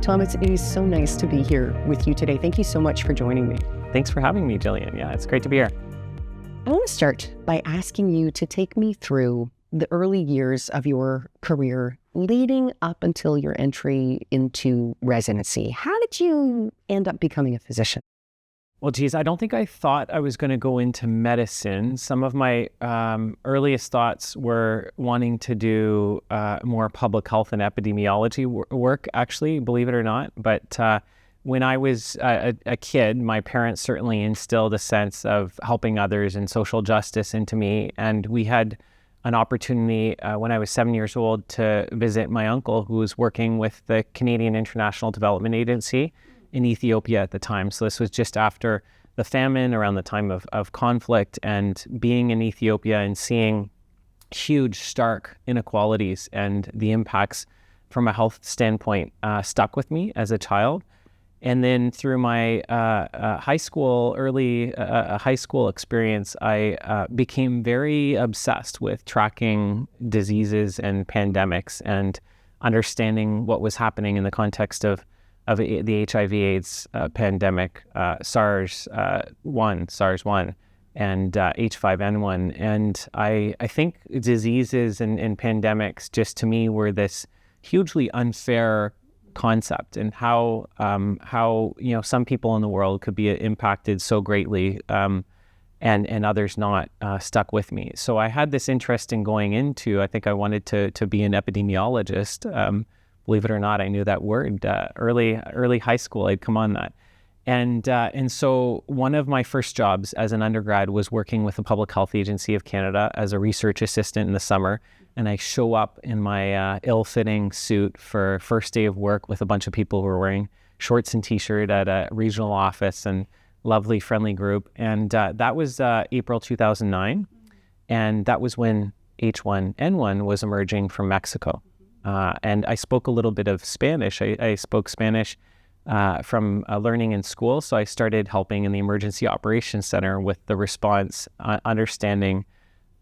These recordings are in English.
Thomas, it is so nice to be here with you today. Thank you so much for joining me. Thanks for having me, Jillian. Yeah, it's great to be here. I want to start by asking you to take me through the early years of your career leading up until your entry into residency. How did you end up becoming a physician? Well, geez, I don't think I thought I was going to go into medicine. Some of my earliest thoughts were wanting to do more public health and epidemiology work, actually, believe it or not. But when I was a kid, my parents certainly instilled a sense of helping others and social justice into me. And we had an opportunity when I was 7 years old to visit my uncle, who was working with the Canadian International Development Agency in Ethiopia at the time. So this was just after the famine, around the time of conflict, and being in Ethiopia and seeing huge, stark inequalities and the impacts from a health standpoint stuck with me as a child. And then through my high school experience, I became very obsessed with tracking diseases and pandemics and understanding what was happening in the context of the HIV/AIDS pandemic, SARS-1, and H5N1. And I think diseases and pandemics just to me were this hugely unfair concept, and how some people in the world could be impacted so greatly and others not, stuck with me. So I had this interest in going into, I think I wanted to be an epidemiologist. Believe it or not, I knew that word early high school. I'd come on that. And so one of my first jobs as an undergrad was working with the Public Health Agency of Canada as a research assistant in the summer. And I show up in my ill-fitting suit for first day of work with a bunch of people who were wearing shorts and t-shirt at a regional office, and lovely, friendly group. And that was April 2009. And that was when H1N1 was emerging from Mexico. And I spoke a little bit of Spanish. I spoke Spanish from learning in school. So I started helping in the Emergency Operations Center with the response, understanding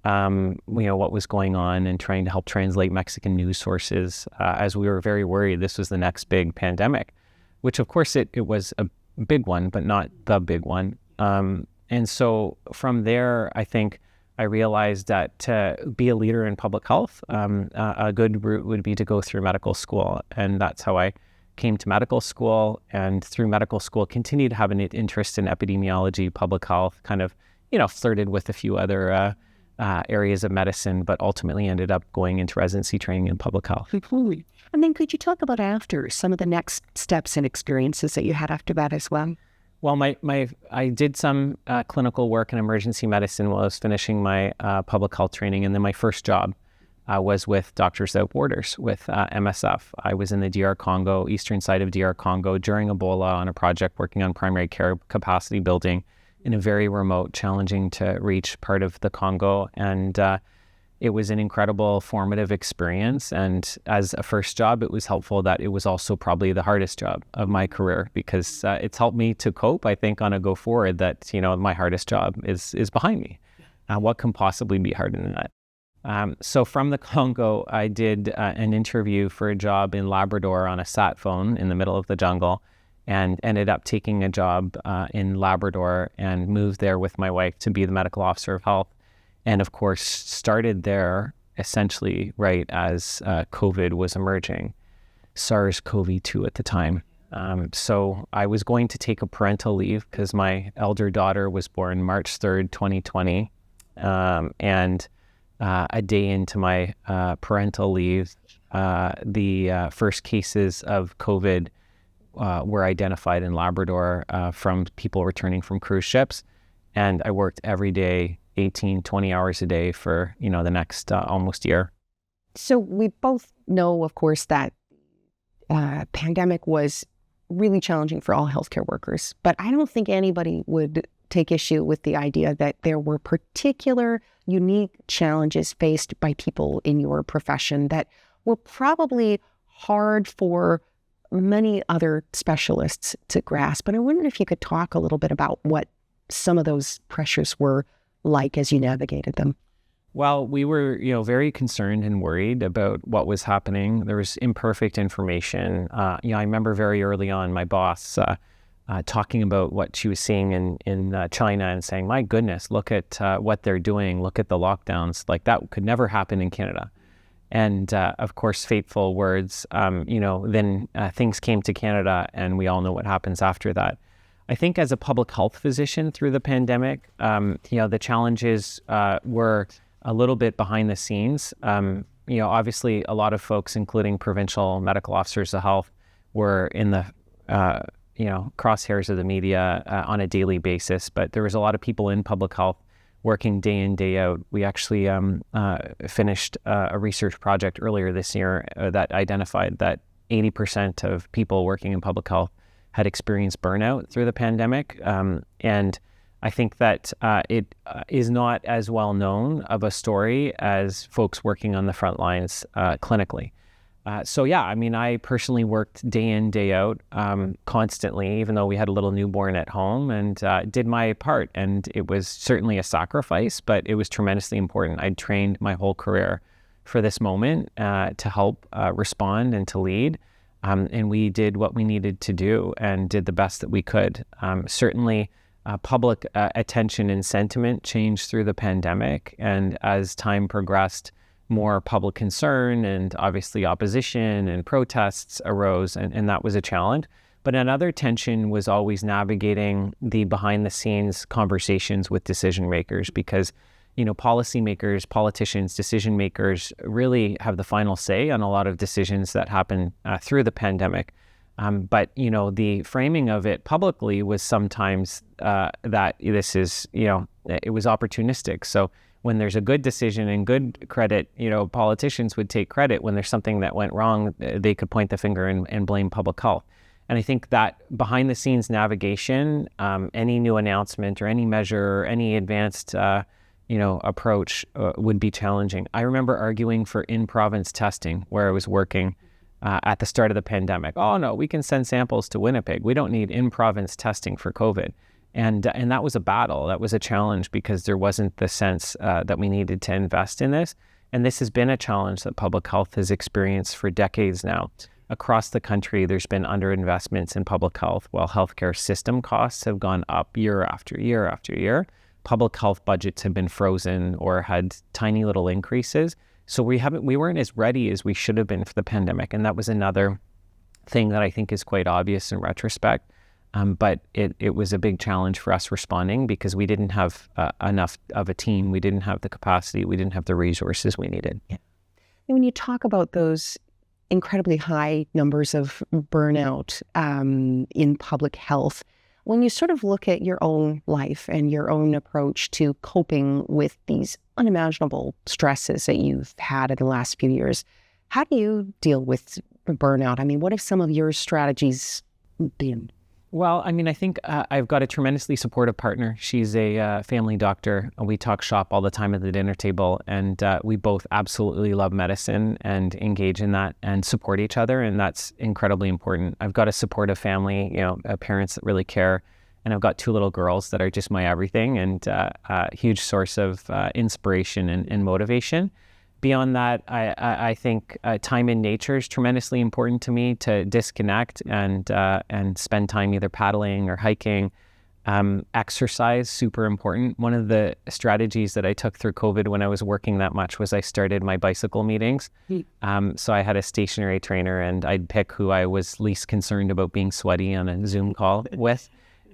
what was going on, and trying to help translate Mexican news sources as we were very worried this was the next big pandemic, which of course it was a big one, but not the big one. And so from there, I think I realized that to be a leader in public health, a good route would be to go through medical school. And that's how I came to medical school, and through medical school continued to have an interest in epidemiology, public health, kind of, flirted with a few other areas of medicine, but ultimately ended up going into residency training in public health. Absolutely. And then could you talk about after some of the next steps and experiences that you had after that as well? Well, I did some clinical work in emergency medicine while I was finishing my public health training, and then my first job was with Doctors Without Borders, with MSF. I was in the DR Congo, eastern side of DR Congo, during Ebola on a project working on primary care capacity building in a very remote, challenging to reach part of the Congo. And it was an incredible formative experience. And as a first job, it was helpful that it was also probably the hardest job of my career, because it's helped me to cope, I think, on a go forward that, my hardest job is behind me. What can possibly be harder than that? So from the Congo, I did an interview for a job in Labrador on a sat phone in the middle of the jungle, and ended up taking a job in Labrador and moved there with my wife to be the medical officer of health. And of course, started there essentially right as COVID was emerging, SARS-CoV-2 at the time. So I was going to take a parental leave because my elder daughter was born March 3rd, 2020. And a day into my parental leave, the first cases of COVID were identified in Labrador from people returning from cruise ships. And I worked every day, 18, 20 hours a day for, the next almost year. So we both know, of course, that pandemic was really challenging for all healthcare workers. But I don't think anybody would take issue with the idea that there were particular unique challenges faced by people in your profession that were probably hard for many other specialists to grasp. And I wondered if you could talk a little bit about what some of those pressures were like as you navigated them. Well, we were, very concerned and worried about what was happening. There was imperfect information. I remember very early on my boss talking about what she was seeing in China and saying, "My goodness, look at what they're doing. Look at the lockdowns. Like that could never happen in Canada." And of course, fateful words. Then things came to Canada, and we all know what happens after that. I think as a public health physician through the pandemic, the challenges were a little bit behind the scenes. Obviously a lot of folks, including provincial medical officers of health, were in the, crosshairs of the media on a daily basis, but there was a lot of people in public health working day in, day out. We actually finished a research project earlier this year that identified that 80% of people working in public health had experienced burnout through the pandemic. And I think that it is not as well known of a story as folks working on the front lines clinically. I personally worked day in, day out constantly, even though we had a little newborn at home, and did my part. And it was certainly a sacrifice, but it was tremendously important. I'd trained my whole career for this moment to help respond and to lead. And we did what we needed to do and did the best that we could. Certainly, public attention and sentiment changed through the pandemic. And as time progressed, more public concern and obviously opposition and protests arose, and that was a challenge. But another tension was always navigating the behind the scenes conversations with decision makers, because policymakers, politicians, decision makers really have the final say on a lot of decisions that happen through the pandemic. But the framing of it publicly was sometimes that this is, it was opportunistic. So when there's a good decision and good credit, politicians would take credit. When there's something that went wrong, they could point the finger and blame public health. And I think that behind the scenes navigation, any new announcement or any measure, or any advanced approach would be challenging. I remember arguing for in-province testing where I was working at the start of the pandemic. Oh no, we can send samples to Winnipeg. We don't need in-province testing for COVID. And that was a battle. That was a challenge because there wasn't the sense that we needed to invest in this. And this has been a challenge that public health has experienced for decades now. Across the country, there's been underinvestments in public health while healthcare system costs have gone up year after year after year. Public health budgets have been frozen or had tiny little increases. So we weren't as ready as we should have been for the pandemic. And that was another thing that I think is quite obvious in retrospect. But it was a big challenge for us responding because we didn't have enough of a team. We didn't have the capacity. We didn't have the resources we needed. Yeah. And when you talk about those incredibly high numbers of burnout in public health, when you sort of look at your own life and your own approach to coping with these unimaginable stresses that you've had in the last few years, how do you deal with burnout? I mean, what have some of your strategies been? Well, I mean, I think I've got a tremendously supportive partner. She's a family doctor. We talk shop all the time at the dinner table, and we both absolutely love medicine and engage in that and support each other, and that's incredibly important. I've got a supportive family, parents that really care, and I've got 2 little girls that are just my everything and a huge source of inspiration and motivation. Beyond that, I think time in nature is tremendously important to me to disconnect and spend time either paddling or hiking. Exercise, super important. One of the strategies that I took through COVID when I was working that much was I started my bicycle meetings. So I had a stationary trainer and I'd pick who I was least concerned about being sweaty on a Zoom call with.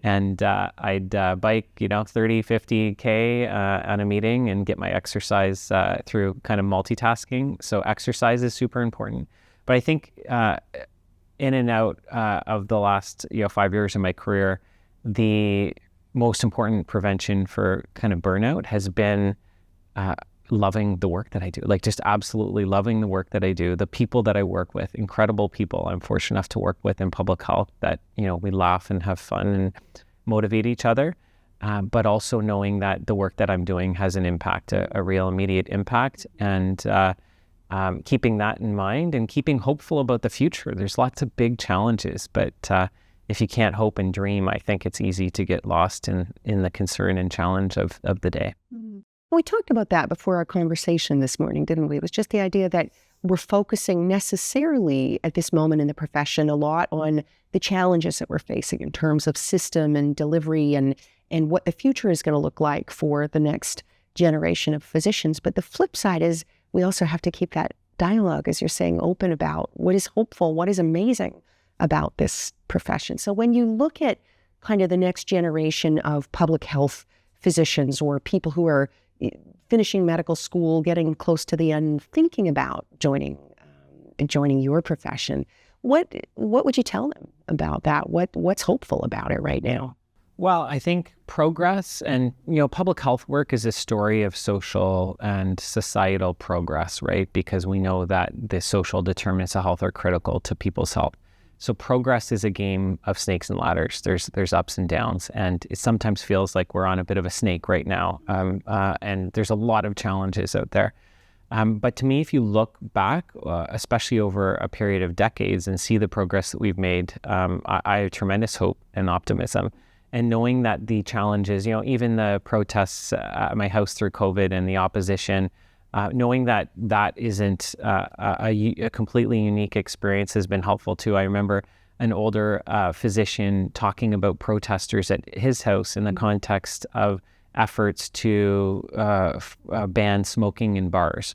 And I'd bike, 30, 50K on a meeting and get my exercise through kind of multitasking. So exercise is super important. But I think in and out of the last 5 years of my career, the most important prevention for kind of burnout has been loving the work that I do, like just absolutely loving the work that I do, the people that I work with, incredible people I'm fortunate enough to work with in public health that, we laugh and have fun and motivate each other, but also knowing that the work that I'm doing has an impact, a real immediate impact, and keeping that in mind and keeping hopeful about the future. There's lots of big challenges, but if you can't hope and dream, I think it's easy to get lost in the concern and challenge of the day. We talked about that before our conversation this morning, didn't we? It was just the idea that we're focusing necessarily at this moment in the profession a lot on the challenges that we're facing in terms of system and delivery and what the future is going to look like for the next generation of physicians. But the flip side is we also have to keep that dialogue, as you're saying, open about what is hopeful, what is amazing about this profession. So when you look at kind of the next generation of public health physicians or people who are finishing medical school, getting close to the end, thinking about joining your profession, what would you tell them about that? What's hopeful about it right now? Well, I think progress and, public health work is a story of social and societal progress, right? Because we know that the social determinants of health are critical to people's health. So progress is a game of snakes and ladders. There's ups and downs, and it sometimes feels like we're on a bit of a snake right now. And there's a lot of challenges out there. But to me, if you look back, especially over a period of decades, and see the progress that we've made, I have tremendous hope and optimism. And knowing that the challenges, even the protests at my house through COVID and the opposition, knowing that isn't a completely unique experience has been helpful too. I remember an older physician talking about protesters at his house in the context of efforts to ban smoking in bars,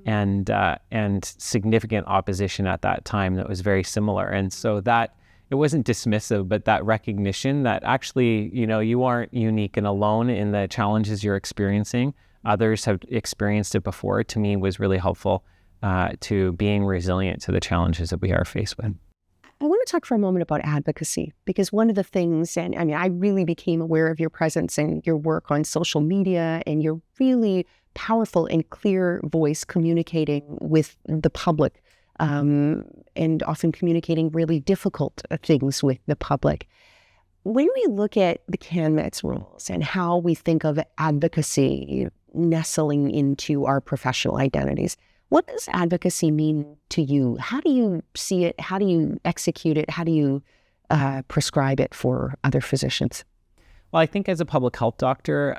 and significant opposition at that time that was very similar. And so that it wasn't dismissive, but that recognition that actually, you aren't unique and alone in the challenges you're experiencing. Others have experienced it before, to me was really helpful to being resilient to the challenges that we are faced with. I want to talk for a moment about advocacy, because one of the things, and I really became aware of your presence and your work on social media and your really powerful and clear voice communicating with the public, and often communicating really difficult things with the public. When we look at the CanMEDS rules and how we think of advocacy nestling into our professional identities, what does advocacy mean to you? How do you see it? How do you execute it? How do you prescribe it for other physicians? Well, I think as a public health doctor,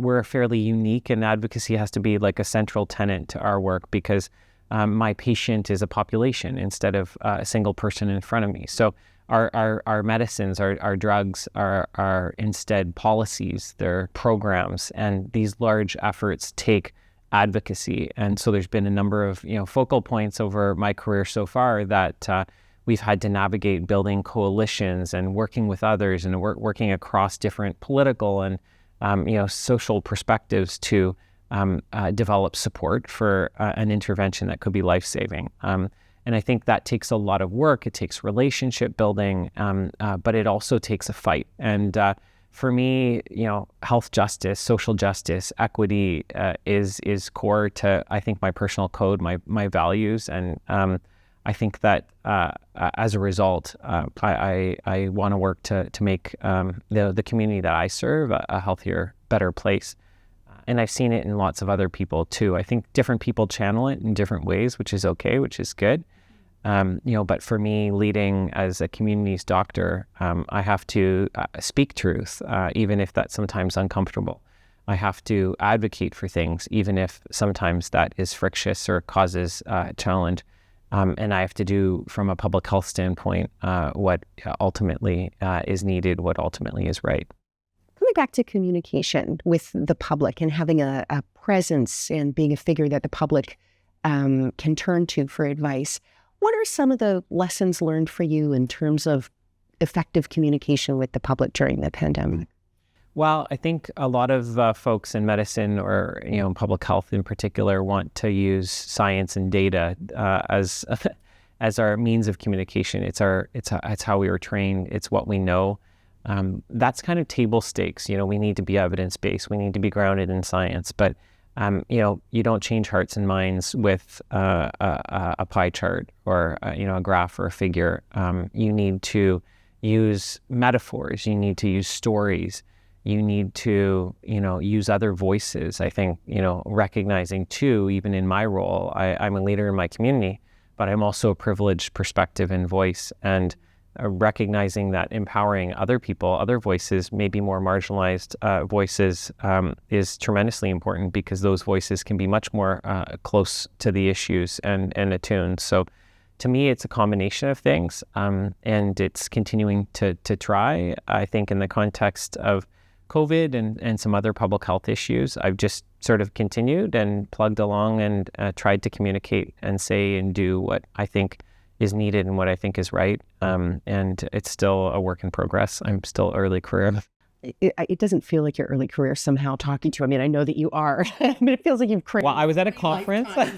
we're fairly unique, and advocacy has to be like a central tenet to our work because my patient is a population instead of a single person in front of me. So our medicines, our drugs are instead policies, they're programs, and these large efforts take advocacy. And so there's been a number of focal points over my career so far that we've had to navigate building coalitions and working with others and working across different political and social perspectives to develop support for an intervention that could be life-saving. And I think that takes a lot of work. It takes relationship building, but it also takes a fight. And for me, health justice, social justice, equity is core to, I think, my personal code, my values. And I think that as a result, I want to work to make the community that I serve a healthier, better place. And I've seen it in lots of other people too. I think different people channel it in different ways, which is okay, which is good. But for me, leading as a communities doctor, I have to speak truth, even if that's sometimes uncomfortable. I have to advocate for things, even if sometimes that is frictious or causes challenge. And I have to do, from a public health standpoint, what ultimately is needed, what ultimately is right. Coming back to communication with the public and having a presence and being a figure that the public can turn to for advice, what are some of the lessons learned for you in terms of effective communication with the public during the pandemic? Well, I think a lot of folks in medicine or public health in particular want to use science and data as our means of communication. It's how we were trained. It's what we know. That's kind of table stakes. We need to be evidence-based. We need to be grounded in science. But you don't change hearts and minds with a pie chart or a graph or a figure. You need to use metaphors. You need to use stories. You need to use other voices. I think recognizing too, even in my role, I'm a leader in my community, but I'm also a privileged perspective and voice. And recognizing that empowering other people, other voices, maybe more marginalized voices, is tremendously important, because those voices can be much more close to the issues and attuned. So to me, it's a combination of things, and it's continuing to try. I think in the context of COVID and some other public health issues, I've just sort of continued and plugged along and tried to communicate and say and do what I think is needed and what I think is right. And it's still a work in progress. I'm still early career. It doesn't feel like your early career somehow talking to. I mean, I know that you are. I mean, it feels like you've created. Well, I was at a conference. I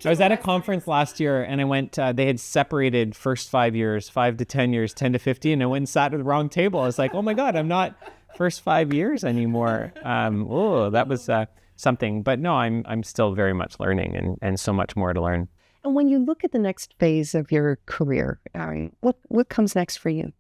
was at a conference last year, and I went. They had separated first 5 years, 5 to 10 years, 10 to 50, and I went and sat at the wrong table. I was like, oh my God, I'm not first 5 years anymore. That was something. But no, I'm still very much learning, and so much more to learn. And when you look at the next phase of your career, what comes next for you?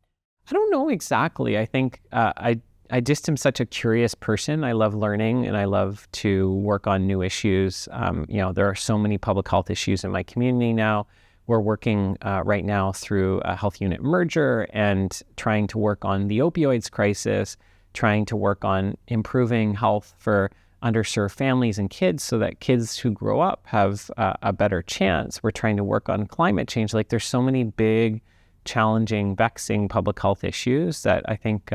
I don't know exactly. I think I just am such a curious person. I love learning, and I love to work on new issues. There are so many public health issues in my community now. We're working right now through a health unit merger and trying to work on the opioids crisis, trying to work on improving health for underserved families and kids so that kids who grow up have a better chance. We're trying to work on climate change. Like, there's so many big, challenging, vexing public health issues that I think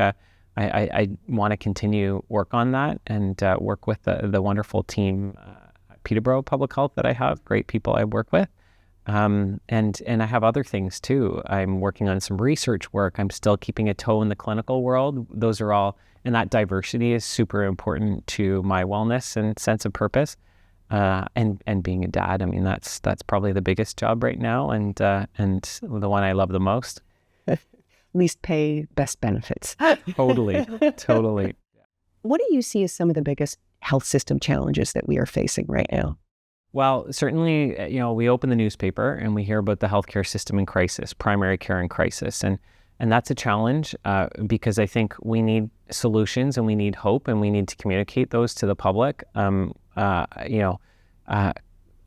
I want to continue work on that and work with the wonderful team at Peterborough Public Health that I have, great people I work with. And I have other things too. I'm working on some research work. I'm still keeping a toe in the clinical world. Those are all, and that diversity is super important to my wellness and sense of purpose. And being a dad, I mean, that's probably the biggest job right now, and the one I love the most. Least pay, best benefits. Totally. What do you see as some of the biggest health system challenges that we are facing right now? Well, certainly, we open the newspaper and we hear about the healthcare system in crisis, primary care in crisis, and that's a challenge because I think we need solutions and we need hope and we need to communicate those to the public.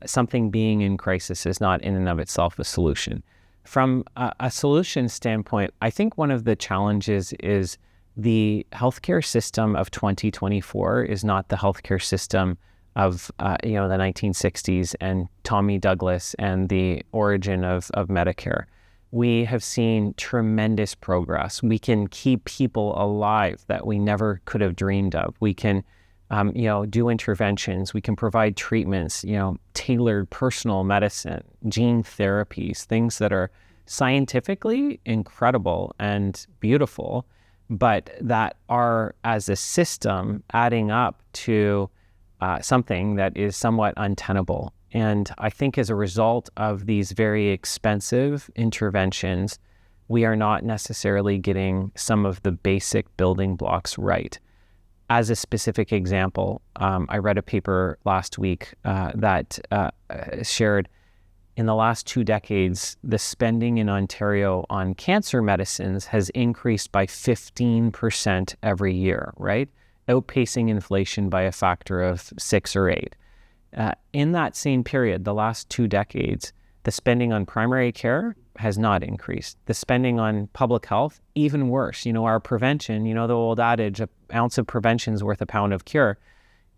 Something being in crisis is not in and of itself a solution. From a solution standpoint, I think one of the challenges is the healthcare system of 2024 is not the healthcare system of the 1960s and Tommy Douglas and the origin of Medicare. We have seen tremendous progress. We can keep people alive that we never could have dreamed of. We can do interventions. We can provide treatments, tailored personal medicine, gene therapies, things that are scientifically incredible and beautiful, but that are, as a system, adding up to something that is somewhat untenable. And I think as a result of these very expensive interventions, we are not necessarily getting some of the basic building blocks right. As a specific example, I read a paper last week that shared in the last 2 decades, the spending in Ontario on cancer medicines has increased by 15% every year, right? Outpacing inflation by a factor of 6 or 8. In that same period, the last 2 decades, the spending on primary care has not increased. The spending on public health, even worse. Our prevention, the old adage, an ounce of prevention is worth a pound of cure.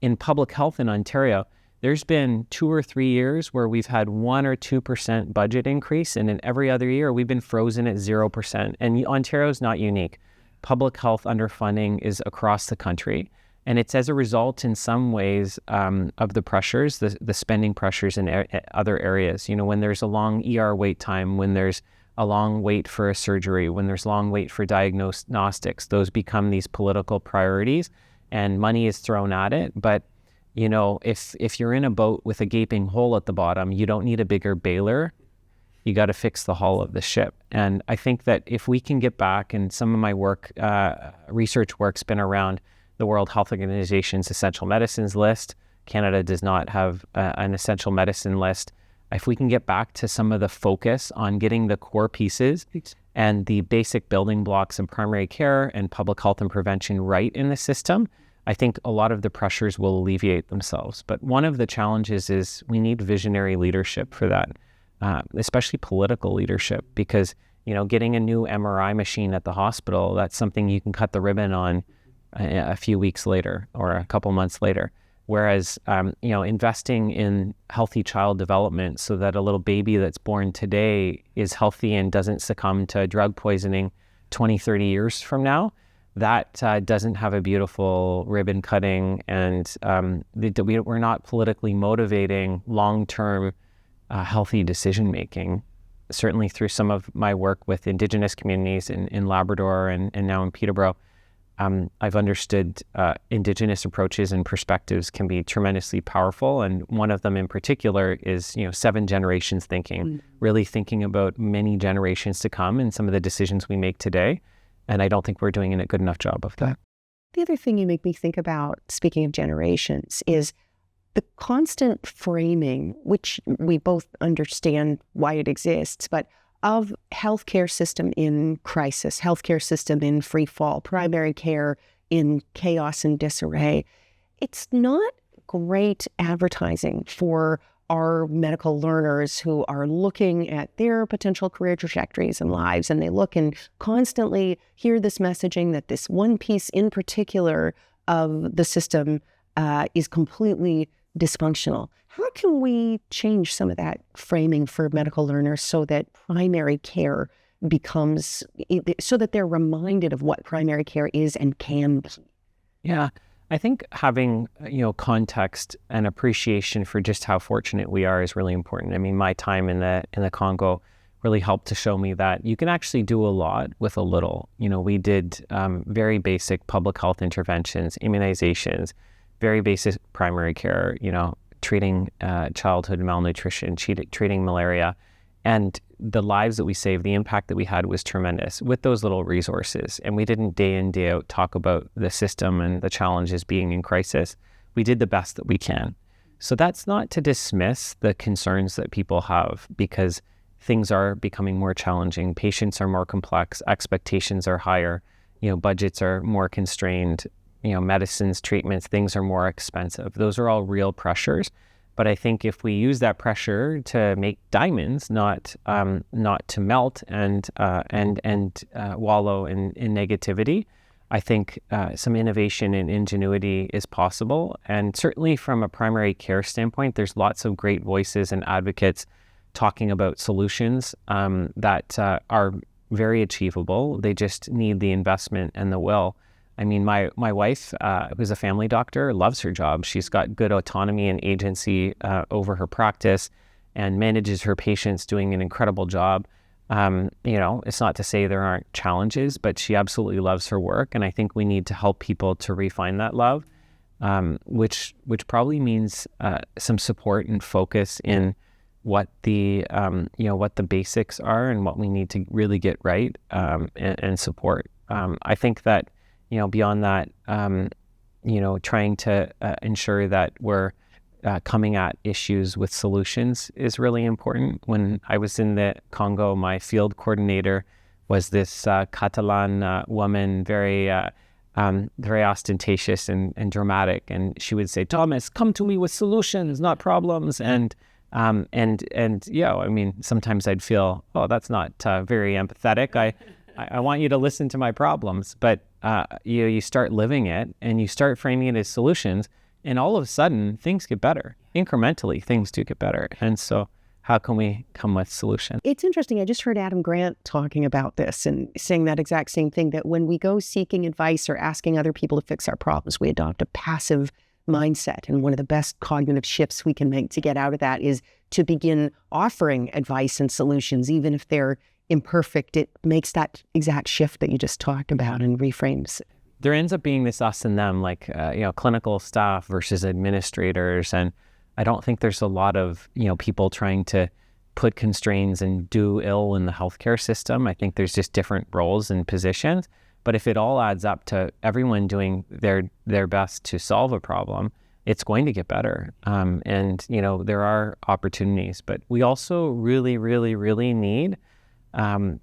In public health in Ontario, there's been 2 or 3 years where we've had 1 or 2% budget increase, and in every other year, we've been frozen at 0%. And Ontario's not unique. Public health underfunding is across the country. And it's as a result, in some ways, of the pressures, the spending pressures in other areas. When there's a long ER wait time, when there's a long wait for a surgery, when there's long wait for diagnostics, those become these political priorities, and money is thrown at it. But if you're in a boat with a gaping hole at the bottom, you don't need a bigger bailer. You got to fix the hull of the ship. And I think that if we can get back, and some of my work, research work's been around the World Health Organization's essential medicines list. Canada does not have an essential medicine list. If we can get back to some of the focus on getting the core pieces and the basic building blocks in primary care and public health and prevention right in the system, I think a lot of the pressures will alleviate themselves. But one of the challenges is we need visionary leadership for that, especially political leadership, because getting a new MRI machine at the hospital, that's something you can cut the ribbon on a few weeks later or a couple months later. Whereas, investing in healthy child development so that a little baby that's born today is healthy and doesn't succumb to drug poisoning 20, 30 years from now, that doesn't have a beautiful ribbon cutting, and we're not politically motivating long-term healthy decision-making. Certainly through some of my work with Indigenous communities in Labrador and now in Peterborough, I've understood Indigenous approaches and perspectives can be tremendously powerful. And one of them in particular is, 7 generations thinking, really thinking about many generations to come and some of the decisions we make today. And I don't think we're doing a good enough job of that. The other thing you make me think about, speaking of generations, is the constant framing, which we both understand why it exists, but of healthcare system in crisis, healthcare system in free fall, primary care in chaos and disarray. It's not great advertising for our medical learners who are looking at their potential career trajectories and lives, and they look and constantly hear this messaging that this one piece in particular of the system is completely dysfunctional. How can we change some of that framing for medical learners so that primary care becomes, so that they're reminded of what primary care is and can be? Yeah, I think having, context and appreciation for just how fortunate we are is really important. I mean, my time in the Congo really helped to show me that you can actually do a lot with a little. We did very basic public health interventions, immunizations, very basic primary care, treating childhood malnutrition, treating malaria, and the lives that we saved, the impact that we had was tremendous with those little resources. And we didn't day in, day out talk about the system and the challenges being in crisis. We did the best that we can. So that's not to dismiss the concerns that people have, because things are becoming more challenging. Patients are more complex, expectations are higher, budgets are more constrained, medicines, treatments, things are more expensive. Those are all real pressures. But I think if we use that pressure to make diamonds, not to melt and wallow in negativity, I think some innovation and ingenuity is possible. And certainly from a primary care standpoint, there's lots of great voices and advocates talking about solutions that are very achievable. They just need the investment and the will. I mean, my wife, who's a family doctor, loves her job. She's got good autonomy and agency over her practice and manages her patients, doing an incredible job. It's not to say there aren't challenges, but she absolutely loves her work. And I think we need to help people to refine that love, which probably means some support and focus in what the basics are and what we need to really get right, and support. I think that, beyond that, trying to ensure that we're coming at issues with solutions is really important. When I was in the Congo, my field coordinator was this Catalan woman, very ostentatious and dramatic, and she would say, "Thomas, come to me with solutions, not problems." And sometimes I'd feel, oh, that's not very empathetic. I want you to listen to my problems, but you start living it and you start framing it as solutions, and all of a sudden things get better. Incrementally, things do get better. And so how can we come with solutions? It's interesting. I just heard Adam Grant talking about this and saying that exact same thing, that when we go seeking advice or asking other people to fix our problems, we adopt a passive mindset. And one of the best cognitive shifts we can make to get out of that is to begin offering advice and solutions, even if they're imperfect. It makes that exact shift that you just talked about and reframes. There ends up being this us and them, like, clinical staff versus administrators. And I don't think there's a lot of, people trying to put constraints and do ill in the healthcare system. I think there's just different roles and positions. But if it all adds up to everyone doing their best to solve a problem, it's going to get better. There are opportunities, but we also really, really, really need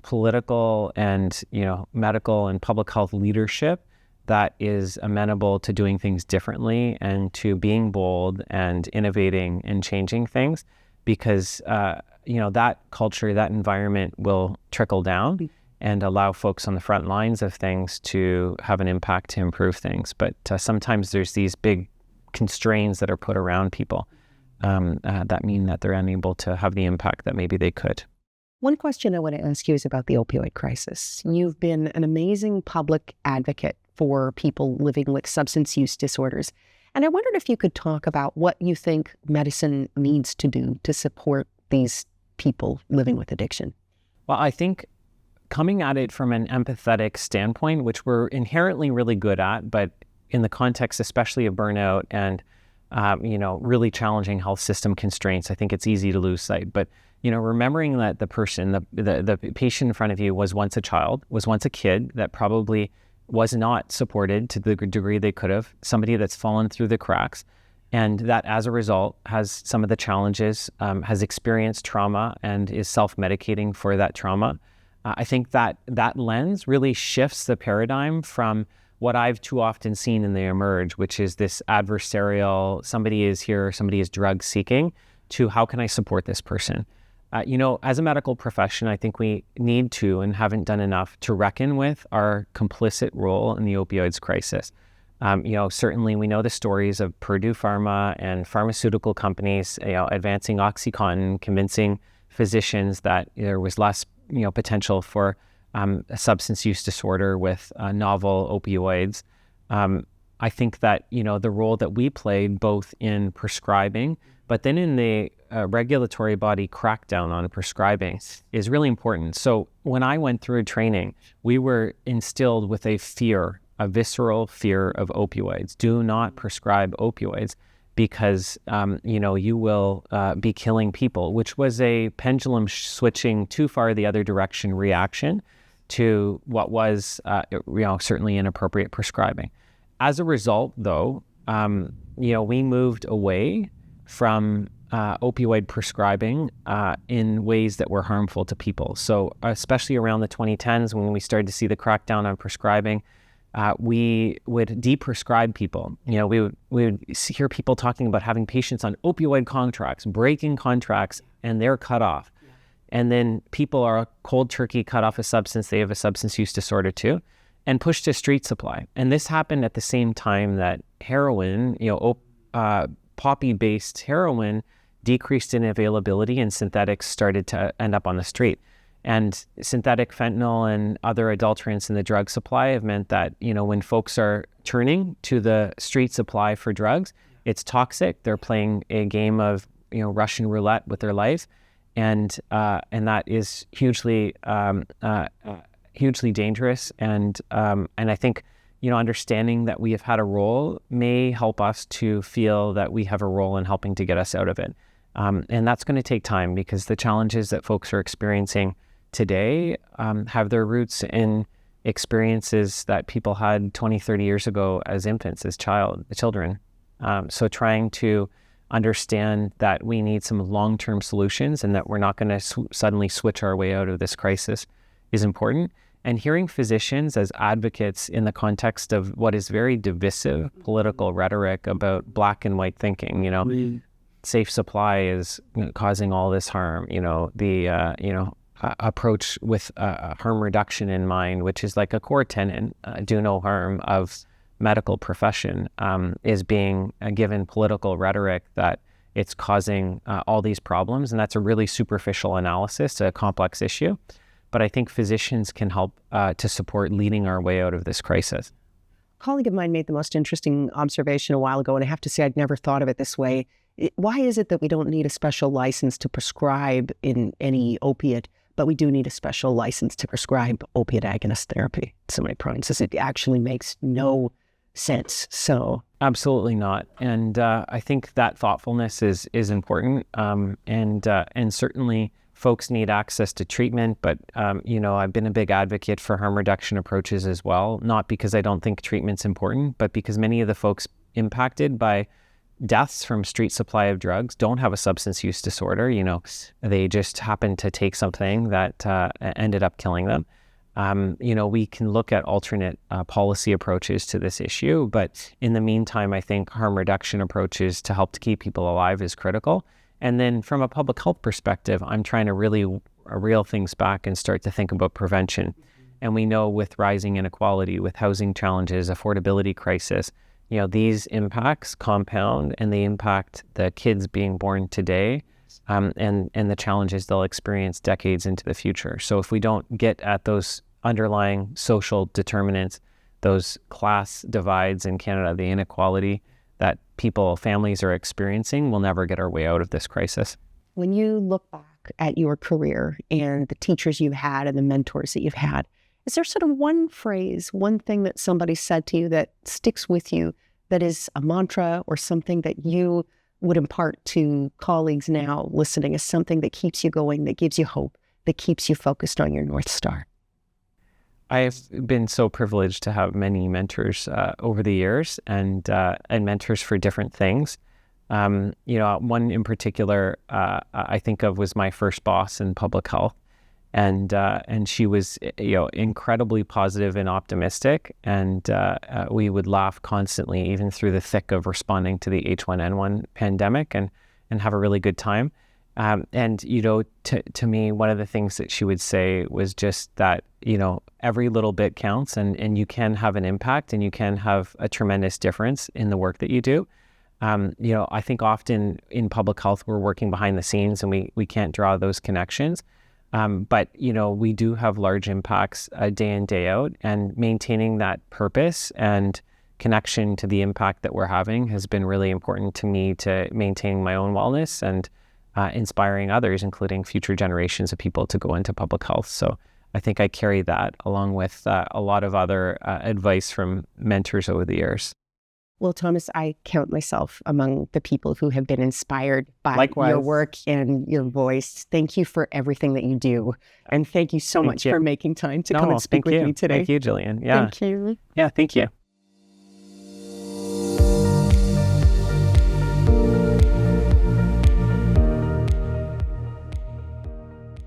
political and, medical and public health leadership that is amenable to doing things differently and to being bold and innovating and changing things. because that culture, that environment will trickle down and allow folks on the front lines of things to have an impact to improve things. But sometimes there's these big constraints that are put around people that mean that they're unable to have the impact that maybe they could. One question I want to ask you is about the opioid crisis. You've been an amazing public advocate for people living with substance use disorders. And I wondered if you could talk about what you think medicine needs to do to support these people living with addiction. Well, I think coming at it from an empathetic standpoint, which we're inherently really good at, but in the context especially of burnout and really challenging health system constraints, I think it's easy to lose sight. But remembering that the person, the patient in front of you was once a child, was once a kid that probably was not supported to the degree they could have, somebody that's fallen through the cracks, and that as a result has some of the challenges, has experienced trauma and is self-medicating for that trauma. I think that lens really shifts the paradigm from what I've too often seen in the emerge, which is this adversarial, somebody is here, somebody is drug seeking, to how can I support this person? As a medical profession, I think we need to and haven't done enough to reckon with our complicit role in the opioids crisis. Certainly we know the stories of Purdue Pharma and pharmaceutical companies, advancing OxyContin, convincing physicians that there was less, potential for a substance use disorder with novel opioids. I think that, the role that we played both in prescribing, but then in the regulatory body crackdown on prescribing is really important. So when I went through training, we were instilled with a visceral fear of opioids. Do not prescribe opioids because, you will be killing people, which was a pendulum switching too far the other direction reaction to what was, certainly inappropriate prescribing. As a result, though, we moved away from opioid prescribing in ways that were harmful to people. So especially around the 2010s when we started to see the crackdown on prescribing, we would deprescribe people. We would hear people talking about having patients on opioid contracts, breaking contracts, and they're cut off. And then people are cold turkey cut off a substance, they have a substance use disorder too, and pushed to street supply. And this happened at the same time that heroin, poppy-based heroin decreased in availability and synthetics started to end up on the street. And synthetic fentanyl and other adulterants in the drug supply have meant that, when folks are turning to the street supply for drugs, it's toxic. They're playing a game of, Russian roulette with their life. And that is hugely dangerous. And I think, understanding that we have had a role may help us to feel that we have a role in helping to get us out of it. And that's going to take time because the challenges that folks are experiencing today have their roots in experiences that people had 20, 30 years ago as infants, as children. So trying to understand that we need some long-term solutions and that we're not going to suddenly switch our way out of this crisis is important. And hearing physicians as advocates in the context of what is very divisive political rhetoric about black and white thinking, safe supply is causing all this harm, approach with harm reduction in mind, which is like a core tenet, do no harm of medical profession, is being given political rhetoric that it's causing all these problems. And that's a really superficial analysis, a complex issue. But I think physicians can help to support leading our way out of this crisis. A colleague of mine made the most interesting observation a while ago, and I have to say I'd never thought of it this way. Why is it that we don't need a special license to prescribe in any opiate, but we do need a special license to prescribe opiate agonist therapy? So many provinces, it actually makes no sense. So absolutely not. And I think that thoughtfulness is important. And certainly folks need access to treatment, but I've been a big advocate for harm reduction approaches as well, not because I don't think treatment's important, but because many of the folks impacted by deaths from street supply of drugs don't have a substance use disorder. They just happen to take something that ended up killing them. We can look at alternate policy approaches to this issue, but in the meantime, I think harm reduction approaches to help to keep people alive is critical. And then from a public health perspective, I'm trying to really reel things back and start to think about prevention. And we know with rising inequality, with housing challenges, affordability crisis, these impacts compound and they impact the kids being born today, and the challenges they'll experience decades into the future. So if we don't get at those underlying social determinants, those class divides in Canada, the inequality that families are experiencing, we'll never get our way out of this crisis. When you look back at your career and the teachers you've had and the mentors that you've had, is there sort of one phrase, one thing that somebody said to you that sticks with you, that is a mantra or something that you would impart to colleagues now listening as something that keeps you going, that gives you hope, that keeps you focused on your North Star? I've been so privileged to have many mentors over the years, and mentors for different things. One in particular I think of was my first boss in public health, and she was incredibly positive and optimistic, and we would laugh constantly, even through the thick of responding to the H1N1 pandemic, and have a really good time. To me, one of the things that she would say was just that, every little bit counts, and you can have an impact, and you can have a tremendous difference in the work that you do. I think often in public health, we're working behind the scenes and we can't draw those connections. But we do have large impacts day in, day out, and maintaining that purpose and connection to the impact that we're having has been really important to me, to maintaining my own wellness and inspiring others, including future generations of people, to go into public health. So I think I carry that along with a lot of other advice from mentors over the years. Well, Thomas, I count myself among the people who have been inspired by Likewise. Your work and your voice. Thank you for everything that you do. And thank you so much for making time to come and speak with me today. Thank you, Jillian. Yeah. Thank you. Yeah, thank you.